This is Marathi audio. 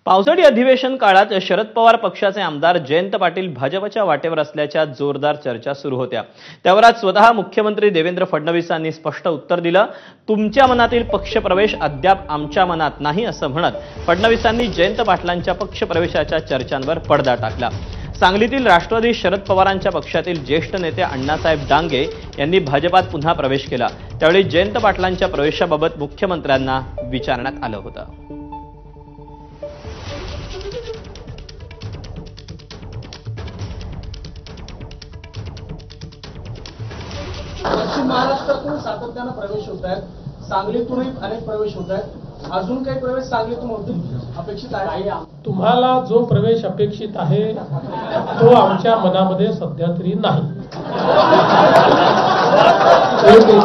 पावसाळी अधिवेशन काळात शरद पवार पक्षाचे आमदार जयंत पाटील भाजपच्या वाटेवर असल्याच्या जोरदार चर्चा सुरू होत्या। त्यावर आज स्वतः मुख्यमंत्री देवेंद्र फडणवीसांनी स्पष्ट उत्तर दिलं। तुमच्या मनातील पक्षप्रवेश अद्याप आमच्या मनात नाही असं म्हणत फडणवीसांनी जयंत पाटलांच्या पक्षप्रवेशाच्या चर्चांवर पडदा टाकला। सांगलीतील राष्ट्रवादी शरद पवारांच्या पक्षातील ज्येष्ठ नेते अण्णासाहेब डांगे यांनी भाजपात पुन्हा प्रवेश केला। त्यावेळी जयंत पाटलांच्या प्रवेशाबाबत मुख्यमंत्र्यांना विचारण्यात आलं होतं। पश्चिम महाराष्ट्रातून सातत्यानं प्रवेश होत आहेत, सांगलीतूनही अनेक प्रवेश होत आहेत। अजून काही प्रवेश सांगलीतून होतील अपेक्षित आहे? तुम्हाला जो प्रवेश अपेक्षित आहे तो आमच्या मनामध्ये सध्या तरी नाही। ओके